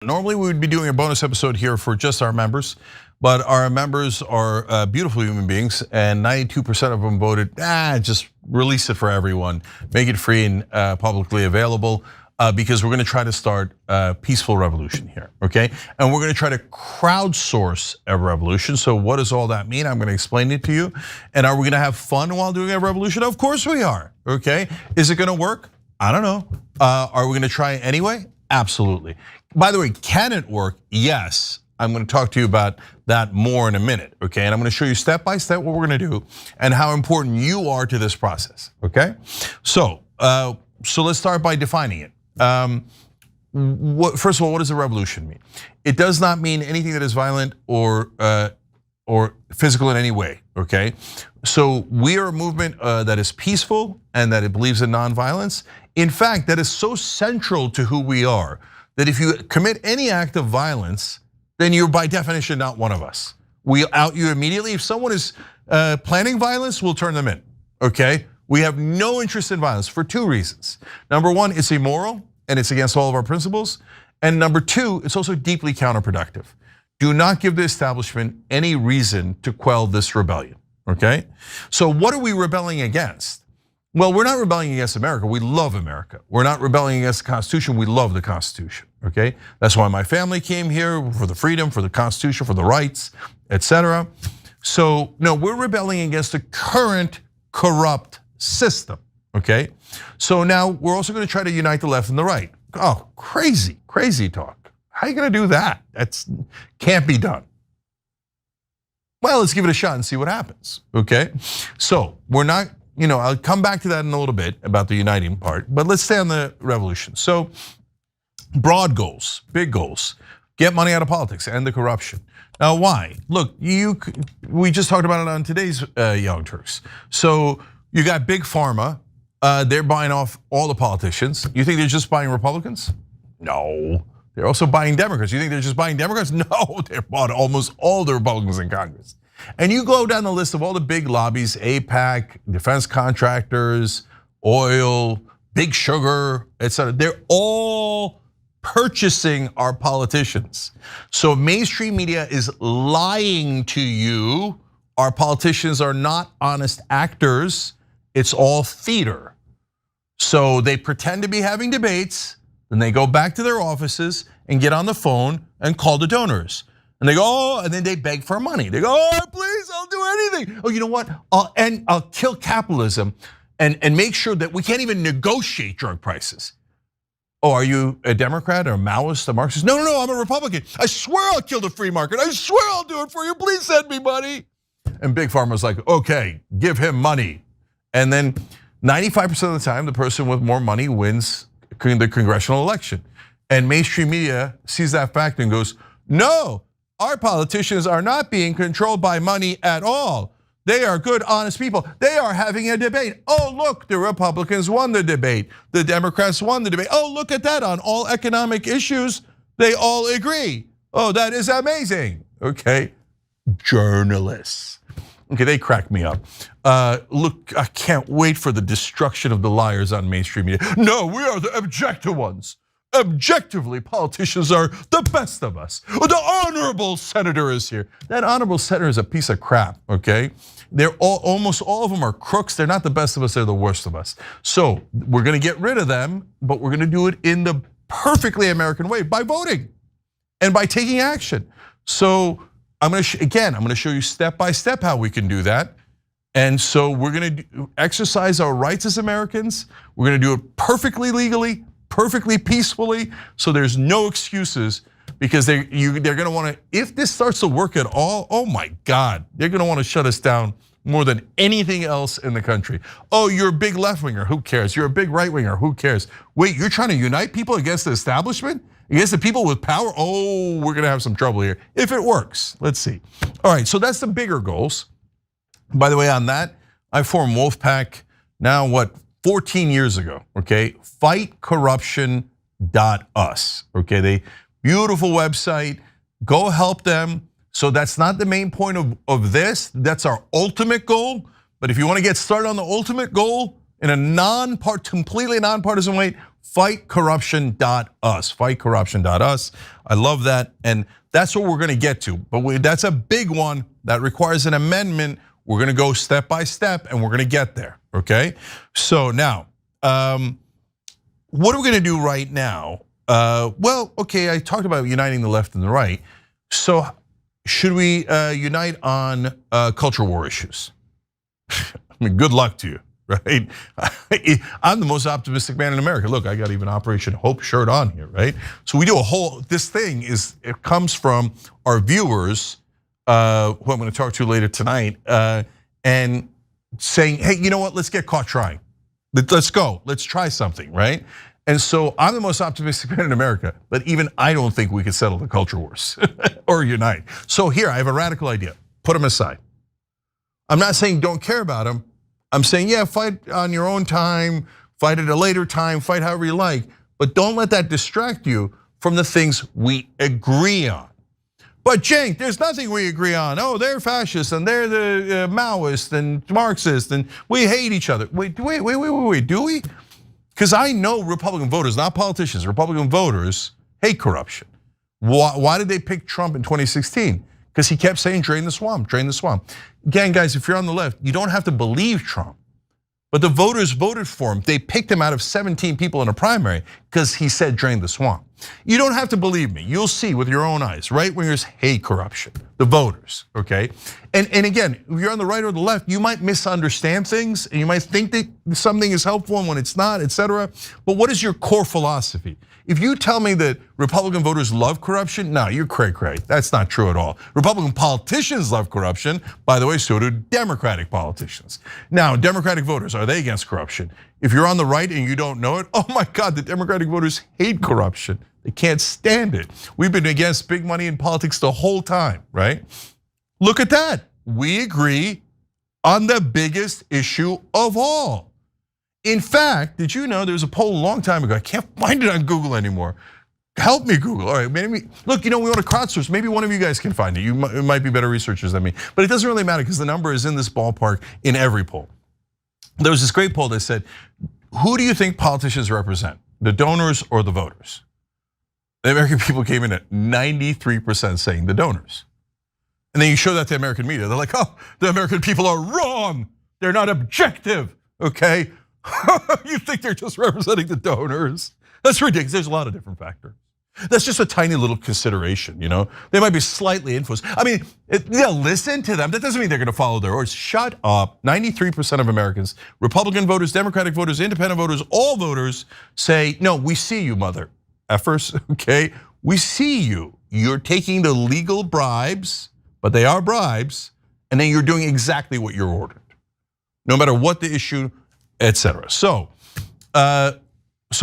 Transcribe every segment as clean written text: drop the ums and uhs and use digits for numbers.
Normally we would be doing a bonus episode here for just our members, but our members are beautiful human beings, and 92% of them voted, just release it for everyone, make it free and publicly available, because we're gonna try to start a peaceful revolution here, okay? And we're gonna try to crowdsource a revolution. So what does all that mean? I'm gonna explain it to you. And are we gonna have fun while doing a revolution? Of course we are, okay? Is it gonna work? I don't know. Are we gonna try it anyway? Absolutely. By the way, can it work? Yes. I'm gonna talk to you about that more in a minute, okay? And I'm gonna show you step by step what we're gonna do and how important you are to this process, okay? So let's start by defining it. First of all, what does a revolution mean? It does not mean anything that is violent or physical in any way, okay? So we are a movement that is peaceful and that it believes in nonviolence. In fact, that is so central to who we are that if you commit any act of violence, then you're by definition not one of us. We out you immediately. If someone is planning violence, we'll turn them in, okay? We have no interest in violence for two reasons. Number one, it's immoral and it's against all of our principles. And number two, it's also deeply counterproductive. Do not give the establishment any reason to quell this rebellion, okay? So what are we rebelling against? Well, we're not rebelling against America, we love America. We're not rebelling against the Constitution, we love the Constitution, okay? That's why my family came here, for the freedom, for the Constitution, for the rights, etc. So no, we're rebelling against the current corrupt system, okay? So now we're also gonna try to unite the left and the right. Oh, crazy, crazy talk. How are you gonna do that? That's can't be done. Well, let's give it a shot and see what happens, okay? So we're not, I'll come back to that in a little bit about the uniting part, but let's stay on the revolution. So broad goals, big goals, get money out of politics, end the corruption. Now why? Look, we just talked about it on today's Young Turks. So you got big pharma, they're buying off all the politicians. You think they're just buying Republicans? No, they're also buying Democrats. You think they're just buying Democrats? No, they're bought almost all the Republicans in Congress. And you go down the list of all the big lobbies, AIPAC, defense contractors, oil, big sugar, etc. They're all purchasing our politicians. So mainstream media is lying to you. Our politicians are not honest actors. It's all theater. So they pretend to be having debates, then they go back to their offices and get on the phone and call the donors. And they go, oh, and then they beg for money. They go, oh, please, I'll do anything. Oh, you know what? I'll kill capitalism and make sure that we can't even negotiate drug prices. Oh, are you a Democrat or a Maoist, a Marxist? No, I'm a Republican. I swear I'll kill the free market. I swear I'll do it for you. Please send me money. And Big Pharma's like, okay, give him money. And then 95% of the time, the person with more money wins the congressional election. And mainstream media sees that fact and goes, no, our politicians are not being controlled by money at all. They are good, honest people. They are having a debate. Oh, look, the Republicans won the debate. The Democrats won the debate. Oh, look at that, on all economic issues, they all agree. Oh, that is amazing, okay? Journalists. Okay, they crack me up. Look, I can't wait for the destruction of the liars on mainstream media. No, we are the objective ones. Objectively, politicians are the best of us. The honorable senator is here. That honorable senator is a piece of crap, okay? Almost all of them are crooks. They're not the best of us, they're the worst of us. So we're gonna get rid of them, but we're gonna do it in the perfectly American way, by voting and by taking action. So I'm gonna show you step by step how we can do that. And so we're gonna exercise our rights as Americans. We're gonna do it perfectly legally, perfectly peacefully, so there's no excuses, because they're gonna wanna, if this starts to work at all, oh my God, they're gonna wanna shut us down more than anything else in the country. Oh, you're a big left winger, who cares? You're a big right winger, who cares? Wait, you're trying to unite people against the establishment? Against the people with power? Oh, we're gonna have some trouble here. If it works, let's see. All right, so that's the bigger goals. By the way, on that, I formed Wolfpack now, 14 years ago, okay? Fightcorruption.us, okay? They beautiful website, go help them. So that's not the main point of this, that's our ultimate goal. But if you want to get started on the ultimate goal in a completely nonpartisan way, fightcorruption.us, fightcorruption.us. I love that, and that's what we're gonna get to. But that's a big one that requires an amendment. We're gonna go step by step, and we're gonna get there, okay? So now, what are we gonna do right now? Well, okay, I talked about uniting the left and the right. So should we unite on culture war issues? I mean, good luck to you, right? I'm the most optimistic man in America. Look, I got even Operation Hope shirt on here, right? So we do a whole, this thing it comes from our viewers, who I'm gonna talk to later tonight, and saying, hey, you know what, let's get caught trying. Let's go, let's try something, right? And so I'm the most optimistic man in America, but even I don't think we could settle the culture wars or unite. So here, I have a radical idea, put them aside. I'm not saying don't care about them. I'm saying, yeah, fight on your own time, fight at a later time, fight however you like, but don't let that distract you from the things we agree on. But Cenk, there's nothing we agree on. Oh, they're fascists and they're the Maoists and Marxists and we hate each other. Wait, do we? Because I know Republican voters, not politicians, Republican voters hate corruption. Why did they pick Trump in 2016? Because he kept saying, drain the swamp, drain the swamp. Again, guys, if you're on the left, you don't have to believe Trump. But the voters voted for him. They picked him out of 17 people in a primary because he said drain the swamp. You don't have to believe me. You'll see with your own eyes. Right wingers hate corruption, the voters, okay? And again, if you're on the right or the left, you might misunderstand things and you might think that something is helpful and when it's not, etc. But what is your core philosophy? If you tell me that Republican voters love corruption, no, you're cray-cray. That's not true at all. Republican politicians love corruption. By the way, so do Democratic politicians. Now, Democratic voters, are they against corruption? If you're on the right and you don't know it, oh my God, the Democratic voters hate corruption. They can't stand it. We've been against big money in politics the whole time, right? Look at that. We agree on the biggest issue of all. In fact, did you know there was a poll a long time ago? I can't find it on Google anymore. Help me, Google. All right, maybe, look, we want to crowdsource. Maybe one of you guys can find it. You might be better researchers than me. But it doesn't really matter because the number is in this ballpark in every poll. There was this great poll that said, who do you think politicians represent? The donors or the voters? The American people came in at 93% saying the donors. And then you show that to American media. They're like, oh, the American people are wrong. They're not objective, okay? You think they're just representing the donors? That's ridiculous. There's a lot of different factors. That's just a tiny little consideration, They might be slightly influenced. I mean, they'll listen to them. That doesn't mean they're gonna follow their orders. Shut up. 93% of Americans, Republican voters, Democratic voters, independent voters, all voters say, no, we see you, mother effers, okay? We see you. You're taking the legal bribes, but they are bribes, and then you're doing exactly what you're ordered, no matter what the issue, etc. So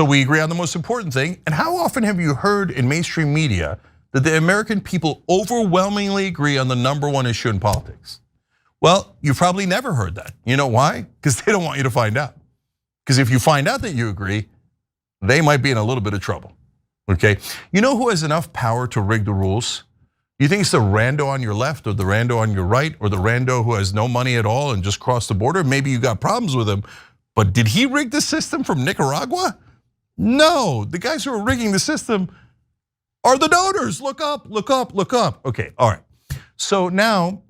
we agree on the most important thing. And how often have you heard in mainstream media that the American people overwhelmingly agree on the #1 issue in politics? Well, you've probably never heard that. You know why? Because they don't want you to find out. Because if you find out that you agree, they might be in a little bit of trouble, okay? You know who has enough power to rig the rules? You think it's the rando on your left or the rando on your right or the rando who has no money at all and just crossed the border? Maybe you got problems with him, but did he rig the system from Nicaragua? No, the guys who are rigging the system are the donors. Look up, look up, look up. Okay, all right. So now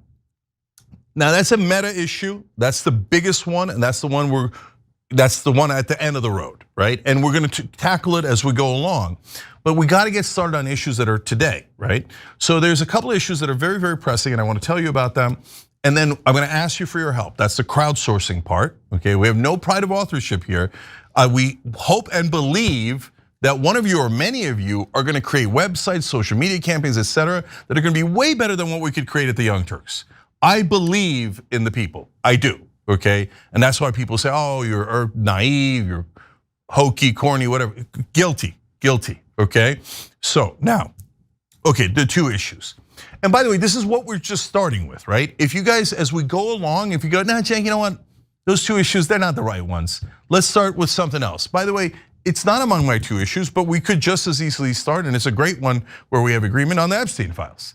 that's a meta issue. That's the biggest one, and that's the one at the end of the road, right? And we're gonna tackle it as we go along. But we gotta get started on issues that are today, right? So there's a couple of issues that are very, very pressing, and I wanna tell you about them. And then I'm gonna ask you for your help. That's the crowdsourcing part, okay? We have no pride of authorship here. We hope and believe that one of you or many of you are gonna create websites, social media campaigns, etc., that are gonna be way better than what we could create at the Young Turks. I believe in the people, I do, okay? And that's why people say, oh, you're naive, you're hokey, corny, whatever. Guilty, okay? So now, okay, the two issues. And by the way, this is what we're just starting with, right? If you guys, as we go along, if you go, nah, Cenk, you know what? Those two issues, they're not the right ones. Let's start with something else. By the way, it's not among my two issues, but we could just as easily start, and it's a great one where we have agreement on the Epstein files.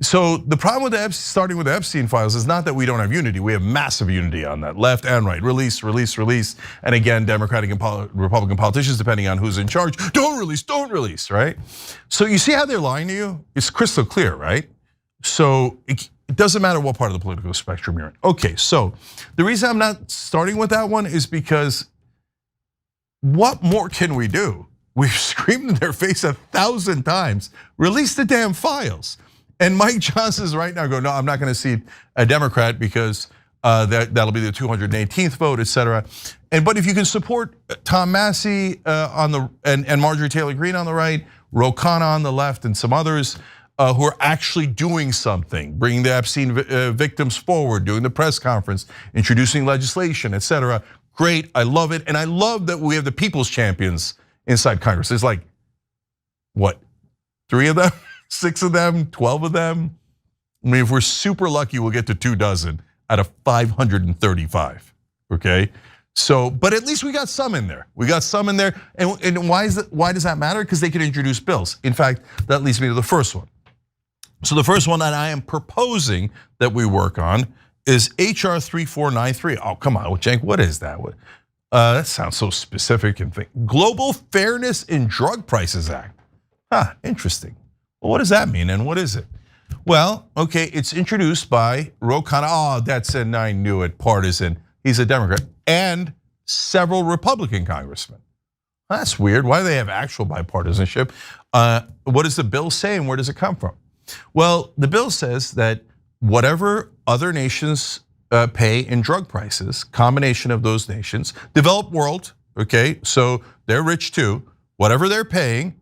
So the problem with starting with the Epstein files is not that we don't have unity. We have massive unity on that, left and right. Release, release, release. And again, Democratic and Republican politicians, depending on who's in charge, don't release, right? So you see how they're lying to you? It's crystal clear, right? So it doesn't matter what part of the political spectrum you're in. Okay, so the reason I'm not starting with that one is because what more can we do? We've screamed in their face 1,000 times, release the damn files. And Mike Johnson's right now going, no, I'm not going to seat a Democrat because that'll be the 218th vote, et cetera. But if you can support Tom Massey and Marjorie Taylor Greene on the right, Ro Khanna on the left, and some others who are actually doing something, bringing the Epstein victims forward, doing the press conference, introducing legislation, et cetera. Great, I love it. And I love that we have the people's champions inside Congress. There's like, what, 3 of them? 6 of them, 12 of them. I mean, if we're super lucky, we'll get to 24 out of 535, okay? So, but at least we got some in there. We got some in there, and why does that matter? Because they can introduce bills. In fact, that leads me to the first one. So the first one that I am proposing that we work on is HR 3493. Oh, come on, Cenk, what is that? That sounds so specific and Global Fairness in Drug Prices Act. Interesting. Well, what does that mean and what is it? Well, okay, it's introduced by Ro Khanna. Oh, that's an I knew it, partisan. He's a Democrat, and several Republican congressmen. That's weird. Why do they have actual bipartisanship? What does the bill say and where does it come from? Well, the bill says that whatever other nations pay in drug prices, combination of those nations, developed world, okay, so they're rich too, whatever they're paying,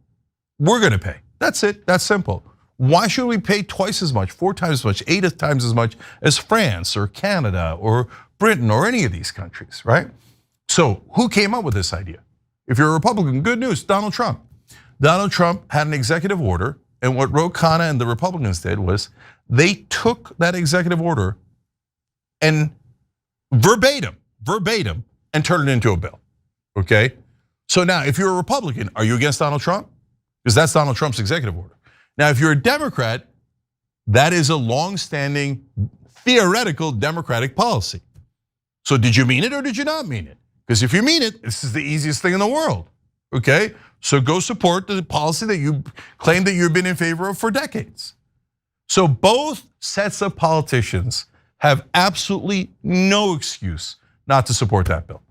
we're gonna pay. That's it, that's simple. Why should we pay twice as much, 4 times as much, 8 times as much as France or Canada or Britain or any of these countries, right? So who came up with this idea? If you're a Republican, good news, Donald Trump. Donald Trump had an executive order, and what Ro Khanna and the Republicans did was they took that executive order and verbatim, and turned it into a bill, okay? So now, if you're a Republican, are you against Donald Trump? Because that's Donald Trump's executive order. Now, if you're a Democrat, that is a long-standing theoretical Democratic policy. So did you mean it or did you not mean it? Because if you mean it, this is the easiest thing in the world, okay? So go support the policy that you claim that you've been in favor of for decades. So both sets of politicians have absolutely no excuse not to support that bill.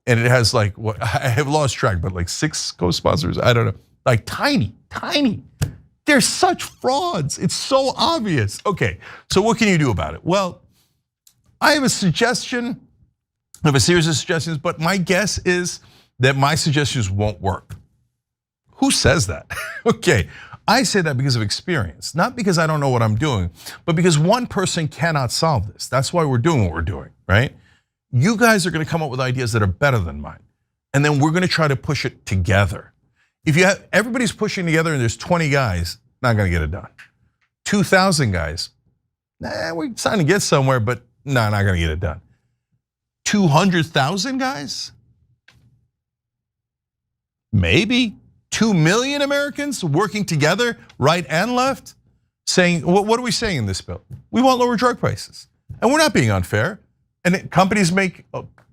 And it has like, what I have lost track, but like 6 co-sponsors, I don't know. Like tiny. They're such frauds. It's so obvious. Okay, so what can you do about it? Well, I have a suggestion. I have a series of suggestions, but my guess is that my suggestions won't work. Who says that? Okay, I say that because of experience, not because I don't know what I'm doing, but because one person cannot solve this. That's why we're doing what we're doing, right? You guys are gonna come up with ideas that are better than mine, and then we're gonna try to push it together. If you have everybody's pushing together and there's 20 guys, not gonna get it done. 2,000 guys, we're trying to get somewhere, but no, not gonna get it done. 200,000 guys, maybe. 2 million Americans working together, right and left, saying, what are we saying in this bill? We want lower drug prices, and we're not being unfair. And companies make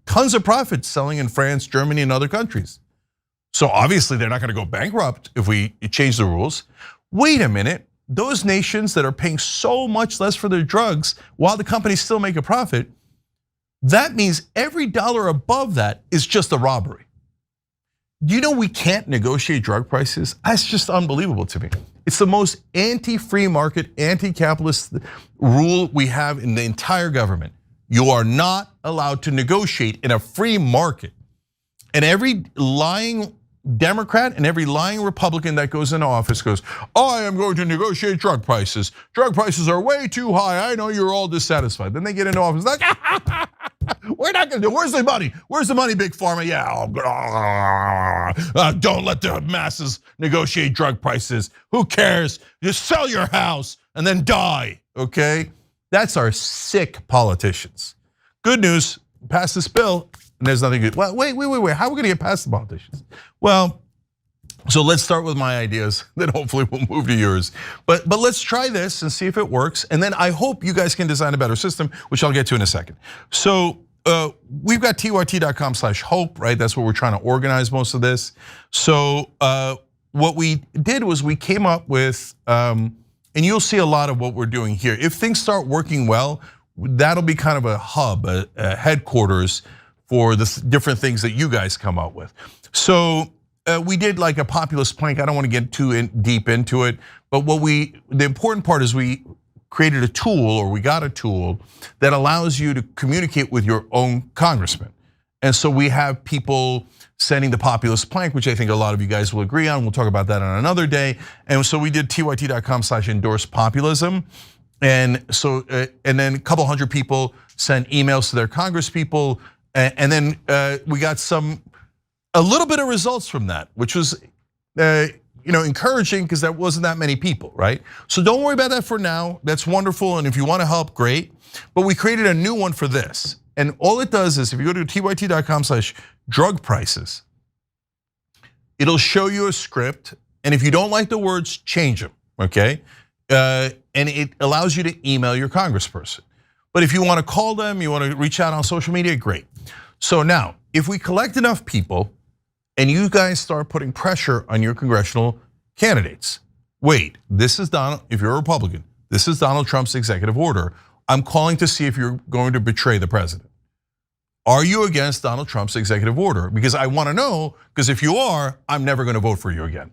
tons of profits selling in France, Germany, and other countries. So obviously they're not gonna go bankrupt if we change the rules. Wait a minute, those nations that are paying so much less for their drugs while the companies still make a profit, that means every dollar above that is just a robbery. Do you know we can't negotiate drug prices? That's just unbelievable to me. It's the most anti-free market, anti-capitalist rule we have in the entire government. You are not allowed to negotiate in a free market. And every lying Democrat and every lying Republican that goes into office goes, I am going to negotiate drug prices. Drug prices are way too high. I know you're all dissatisfied. Then they get into office like, we're not gonna do, where's the money? Where's the money, Big Pharma? Yeah, don't let the masses negotiate drug prices. Who cares? Just sell your house and then die, okay? That's our sick politicians. Good news, pass this bill and there's nothing good. Well, wait, how are we gonna get past the politicians? Well, So let's start with my ideas, then hopefully we'll move to yours. But let's try this and see if it works. And then I hope you guys can design a better system, which I'll get to in a second. So we've got tyt.com/hope, right? That's where we're trying to organize most of this. So what we did was we came up with, and you'll see a lot of what we're doing here. If things start working well, that'll be kind of a hub, a headquarters for the different things that you guys come up with. So we did like a populist plank. I don't want to get too deep into it, but the important part is we created a tool, or we got a tool that allows you to communicate with your own congressman. And so we have people sending the populist plank, which I think a lot of you guys will agree on. We'll talk about that on another day. And so we did tyt.com/endorse populism. And so, and then a couple hundred people sent emails to their congresspeople. And then we got a little bit of results from that, which was encouraging, because there wasn't that many people, right? So don't worry about that for now. That's wonderful, and if you want to help, great. But we created a new one for this, and all it does is if you go to tyt.com/drug prices, it'll show you a script, and if you don't like the words, change them, okay? And it allows you to email your congressperson. But if you want to call them, you want to reach out on social media, great. So now, if we collect enough people, and you guys start putting pressure on your congressional candidates. Wait, this is Donald, if you're a Republican, this is Donald Trump's executive order. I'm calling to see if you're going to betray the president. Are you against Donald Trump's executive order? Because I want to know, because if you are, I'm never going to vote for you again.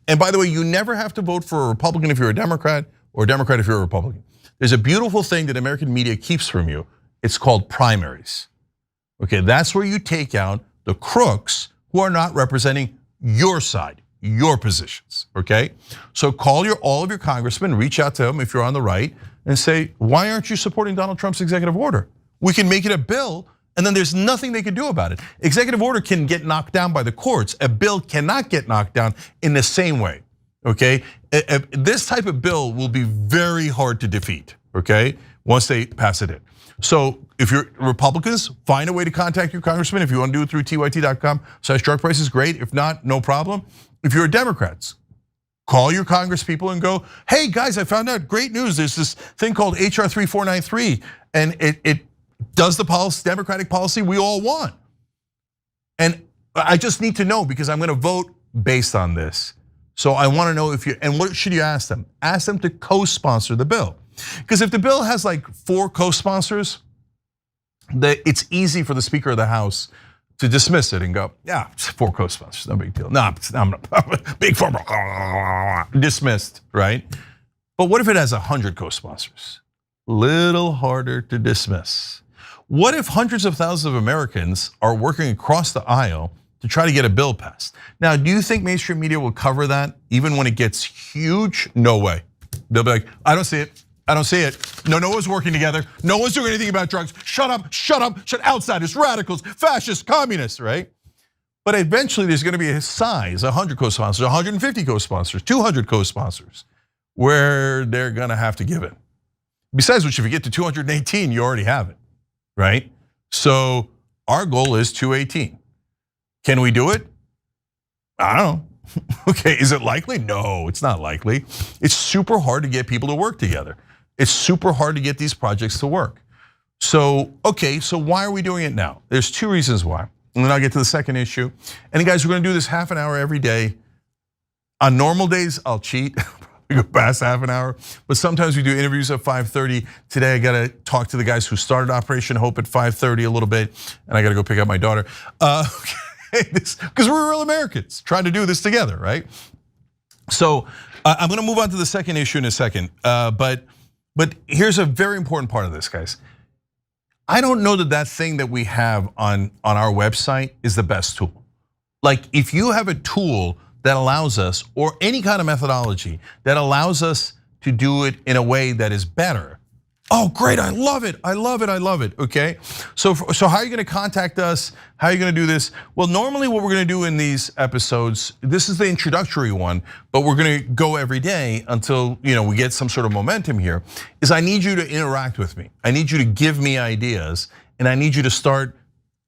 And by the way, you never have to vote for a Republican if you're a Democrat, or a Democrat if you're a Republican. There's a beautiful thing that American media keeps from you. It's called primaries. Okay, that's where you take out the crooks who are not representing your side, your positions, okay? So call all of your congressmen, reach out to them if you're on the right, and say, why aren't you supporting Donald Trump's executive order? We can make it a bill, and then there's nothing they can do about it. Executive order can get knocked down by the courts. A bill cannot get knocked down in the same way, okay? This type of bill will be very hard to defeat, okay? Once they pass it in. So if you're Republicans, find a way to contact your congressman. If you want to do it through tyt.com/drug prices, great. If not, no problem. If you're Democrats, call your congresspeople and go, hey guys, I found out great news. There's this thing called HR 3493, and it does the policy, Democratic policy we all want. And I just need to know, because I'm going to vote based on this. So I want to know if you, and what should you ask them? Ask them to co-sponsor the bill. Because if the bill has like 4 co-sponsors, it's easy for the Speaker of the House to dismiss it and go, yeah, it's 4 co-sponsors, no big deal. No, I'm big 4, dismissed, right? But what if it has 100 co-sponsors? Little harder to dismiss. What if hundreds of thousands of Americans are working across the aisle to try to get a bill passed? Now, do you think mainstream media will cover that even when it gets huge? No way. They'll be like, I don't see it. I don't see it. No one's working together. No one's doing anything about drugs. Shut up, outsiders, radicals, fascists, communists, right? But eventually there's going to be a size, 100 co-sponsors, 150 co-sponsors, 200 co-sponsors, where they're going to have to give it. Besides which, if you get to 218, you already have it, right? So our goal is 218. Can we do it? I don't know. Okay, is it likely? No, it's not likely. It's super hard to get people to work together. It's super hard to get these projects to work. So, okay, so why are we doing it now? There's 2 reasons why. And then I'll get to the second issue. And guys, we're gonna do this half an hour every day. On normal days, I'll cheat. We go past half an hour, but sometimes we do interviews at 5:30. Today I gotta talk to the guys who started Operation Hope at 5:30 a little bit, and I gotta go pick up my daughter. Because we're real Americans trying to do this together, right? So I'm gonna move on to the second issue in a second, but here's a very important part of this, guys. I don't know that thing that we have on our website is the best tool. Like if you have a tool that allows us, or any kind of methodology that allows us to do it in a way that is better, oh great, I love it, okay? So how are you gonna contact us? How are you gonna do this? Well, normally what we're gonna do in these episodes, this is the introductory one, but we're gonna go every day until we get some sort of momentum here, is I need you to interact with me. I need you to give me ideas, and I need you to start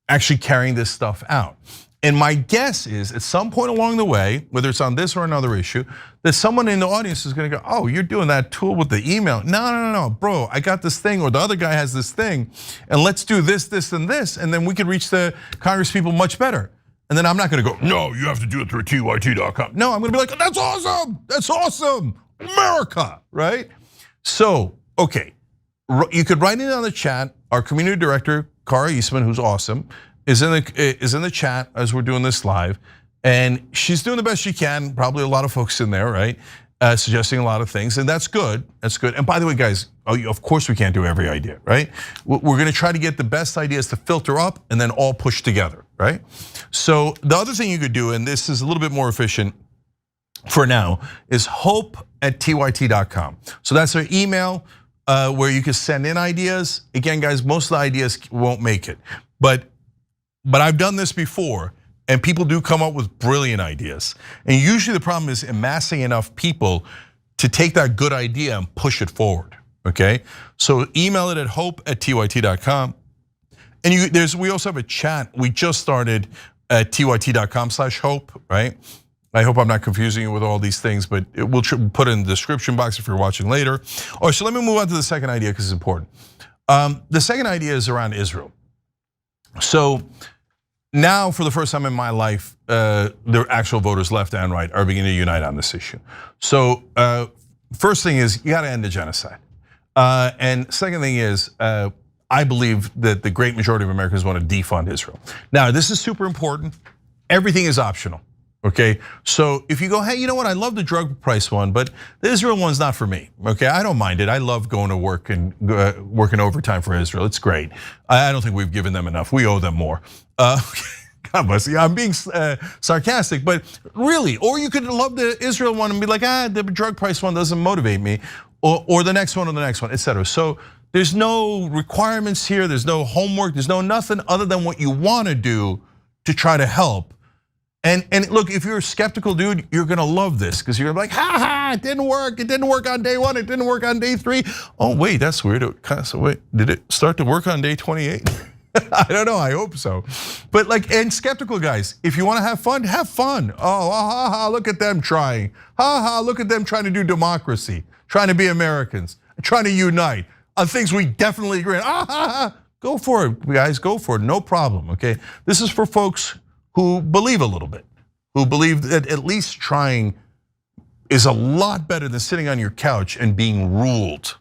actually carrying this stuff out. And my guess is at some point along the way, whether it's on this or another issue, that someone in the audience is gonna go, oh, you're doing that tool with the email. No, bro, I got this thing, or the other guy has this thing, and let's do this, this, and this, and then we can reach the Congress people much better. And then I'm not gonna go, no, you have to do it through TYT.com. No, I'm gonna be like, that's awesome, America, right? So, okay, you could write it on the chat. Our community director, Cara Eastman, who's awesome, is in the chat as we're doing this live, and she's doing the best she can. Probably a lot of folks in there, right? Suggesting a lot of things, and that's good. That's good. And by the way, guys, of course we can't do every idea, right? We're gonna try to get the best ideas to filter up and then all push together, right? So the other thing you could do, and this is a little bit more efficient for now, is hope@tyt.com. So that's our email where you can send in ideas. Again, guys, most of the ideas won't make it, but I've done this before, and people do come up with brilliant ideas. And usually the problem is amassing enough people to take that good idea and push it forward, okay? So email it at hope@tyt.com. And we also have a chat. We just started at tyt.com/hope, right? I hope I'm not confusing you with all these things, but we'll put it in the description box if you're watching later. All right, so let me move on to the second idea because it's important. The second idea is around Israel. So now, for the first time in my life, the actual voters, left and right, are beginning to unite on this issue. So first thing is, you gotta end the genocide. And second thing is, I believe that the great majority of Americans want to defund Israel. Now, this is super important. Everything is optional, okay? So if you go, hey, you know what, I love the drug price one, but the Israel one's not for me, okay? I don't mind it. I love going to work and working overtime for Israel. It's great. I don't think we've given them enough. We owe them more. God bless you. I'm being sarcastic, but really, or you could love the Israel one and be like, the drug price one doesn't motivate me, or the next one, etc. So there's no requirements here. There's no homework. There's no nothing other than what you want to do to try to help. And look, if you're a skeptical dude, you're gonna love this because you're like, it didn't work. It didn't work on day 1. It didn't work on day 3. Oh wait, that's weird. So wait, did it start to work on day 28? I don't know, I hope so. But and skeptical guys, if you wanna have fun, have fun. Oh, look at them trying. Look at them trying to do democracy, trying to be Americans, trying to unite on things we definitely agree on. Go for it, guys, go for it, no problem, okay? This is for folks who believe a little bit, who believe that at least trying is a lot better than sitting on your couch and being ruled,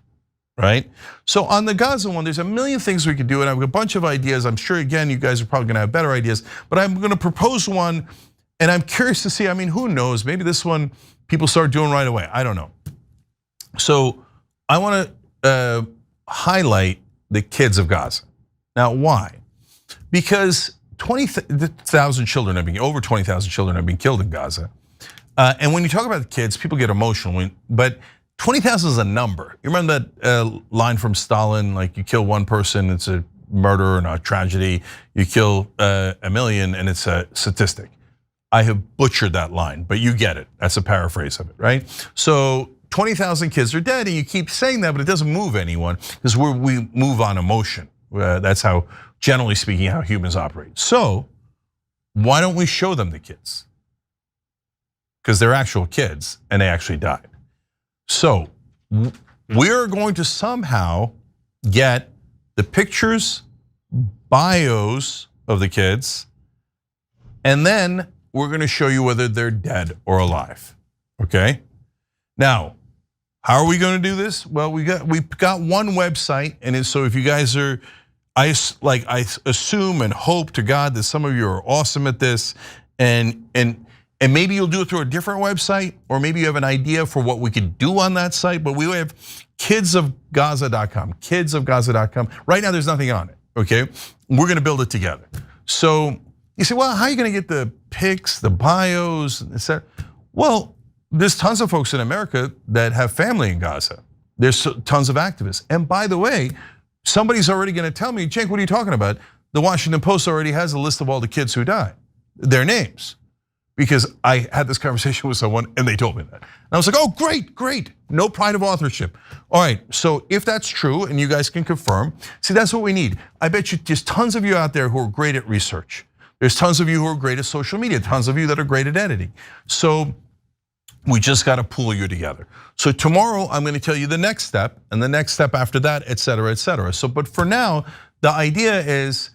right? So on the Gaza one, there's a million things we could do, and I have a bunch of ideas. I'm sure, again, you guys are probably gonna have better ideas, but I'm gonna propose one, and I'm curious to see, I mean, who knows? Maybe this one people start doing right away, I don't know. So I wanna highlight the kids of Gaza. Now, why? Because 20,000 children have been, over 20,000 children have been killed in Gaza. And when you talk about the kids, people get emotional, but 20,000 is a number. You remember that line from Stalin, like you kill one person, it's a murder and a tragedy. You kill a million and it's a statistic. I have butchered that line, but you get it. That's a paraphrase of it, right? So 20,000 kids are dead, and you keep saying that, but it doesn't move anyone because we move on emotion. That's how, generally speaking, how humans operate. So why don't we show them the kids? Because they're actual kids and they actually died. So we're going to somehow get the pictures, bios of the kids, and then we're gonna show you whether they're dead or alive, okay? Now, how are we gonna do this? Well, we've got one website, and so if you guys are, I assume and hope to God that some of you are awesome at this, and maybe you'll do it through a different website, or maybe you have an idea for what we could do on that site, but we have kidsofgaza.com, kidsofgaza.com. Right now there's nothing on it, okay? We're gonna build it together. So you say, well, how are you gonna get the pics, the bios, etc.? Well, there's tons of folks in America that have family in Gaza. There's tons of activists. And by the way, somebody's already gonna tell me, Cenk, what are you talking about? The Washington Post already has a list of all the kids who died, their names. Because I had this conversation with someone and they told me that. And I was like, oh, great, no pride of authorship. All right, so if that's true and you guys can confirm, see, that's what we need. I bet you there's tons of you out there who are great at research. There's tons of you who are great at social media, tons of you that are great at editing. So we just got to pull you together. So tomorrow I'm going to tell you the next step and the next step after that, et cetera, et cetera. So, but for now, the idea is,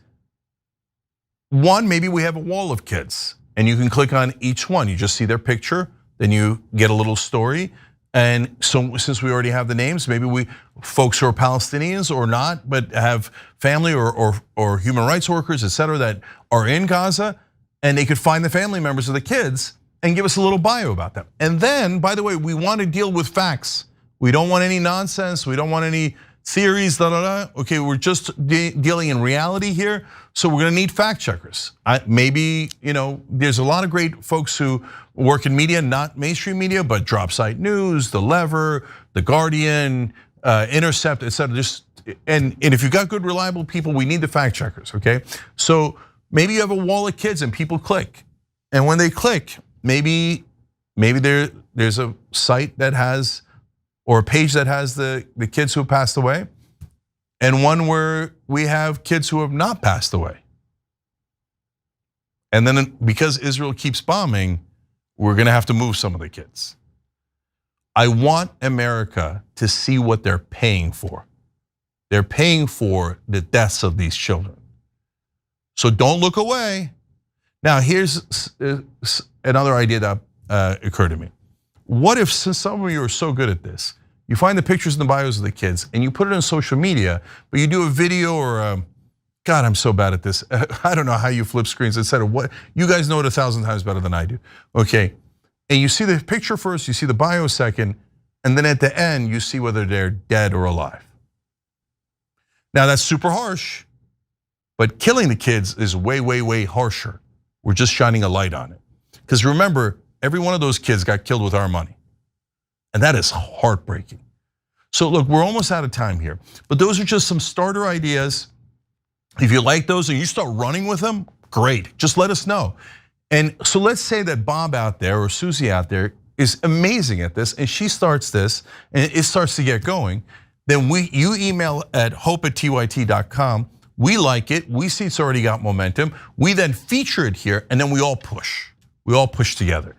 one, maybe we have a wall of kids and you can click on each one. You just see their picture, then you get a little story. And so since we already have the names, maybe folks who are Palestinians or not, but have family or human rights workers, et cetera, that are in Gaza, and they could find the family members of the kids and give us a little bio about them. And then, by the way, we want to deal with facts. We don't want any nonsense. We don't want any theories, Okay, we're just dealing in reality here. So we're gonna need fact checkers. Maybe, there's a lot of great folks who work in media, not mainstream media, but Drop Site News, The Lever, The Guardian, Intercept, et cetera. And if you've got good, reliable people, we need the fact checkers, okay? So maybe you have a wall of kids and people click. And when they click, maybe there's a site that has, or a page that has the kids who have passed away, and one where we have kids who have not passed away. And then because Israel keeps bombing, we're gonna have to move some of the kids. I want America to see what they're paying for. They're paying for the deaths of these children. So don't look away. Now here's another idea that occurred to me. What if, since some of you are so good at this, you find the pictures and the bios of the kids and you put it on social media, but you do a video or God, I'm so bad at this. I don't know how you flip screens, etc. What, you guys know it 1,000 times better than I do. Okay, and you see the picture first, you see the bio second, and then at the end you see whether they're dead or alive. Now that's super harsh, but killing the kids is way, way, way harsher. We're just shining a light on it. Because remember, every one of those kids got killed with our money. And that is heartbreaking. So look, we're almost out of time here, but those are just some starter ideas. If you like those and you start running with them, great, just let us know. And so let's say that Bob out there or Susie out there is amazing at this and she starts this and it starts to get going. Then you email at hope@tyt.com. We like it, we see it's already got momentum. We then feature it here and then we all push. We all push together.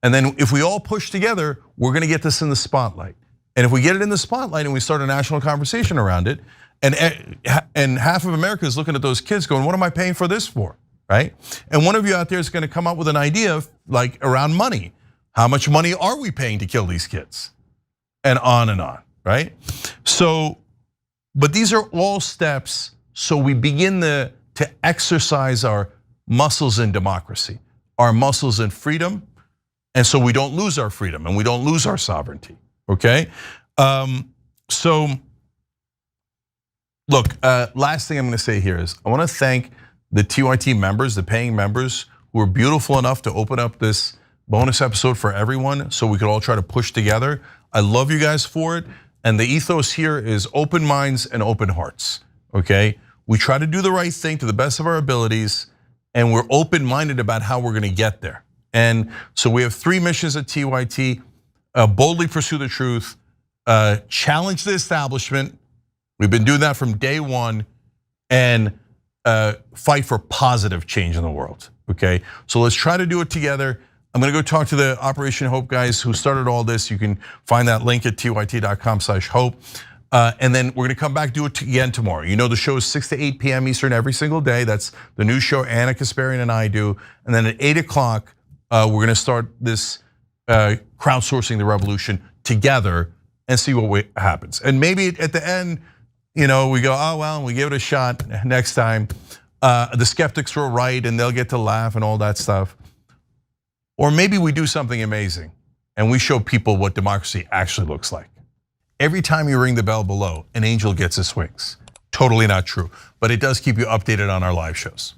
And then if we all push together, we're gonna get this in the spotlight. And if we get it in the spotlight and we start a national conversation around it, and half of America is looking at those kids going, what am I paying for this for, right? And one of you out there is gonna come up with an idea like around money. How much money are we paying to kill these kids? And on, right? So, but these are all steps so we begin to exercise our muscles in democracy, our muscles in freedom, and so we don't lose our freedom and we don't lose our sovereignty, okay? So, look, last thing I'm gonna say here is I wanna thank the TYT members, the paying members who were beautiful enough to open up this bonus episode for everyone so we could all try to push together. I love you guys for it. And the ethos here is open minds and open hearts, okay? We try to do the right thing to the best of our abilities and we're open-minded about how we're gonna get there. And so we have 3 missions at TYT, boldly pursue the truth, challenge the establishment. We've been doing that from day one, and fight for positive change in the world, okay? So let's try to do it together. I'm gonna go talk to the Operation Hope guys who started all this. You can find that link at tyt.com/hope. And then we're gonna come back, do it again tomorrow. You know the show is 6 to 8 p.m. Eastern every single day. That's the new show Anna Kasparian and I do. And then at 8 o'clock, we're gonna start this crowdsourcing the revolution together and see what happens. And maybe at the end, we go, oh well, we give it a shot next time. The skeptics were right and they'll get to laugh and all that stuff. Or maybe we do something amazing and we show people what democracy actually looks like. Every time you ring the bell below, an angel gets his wings. Totally not true, but it does keep you updated on our live shows.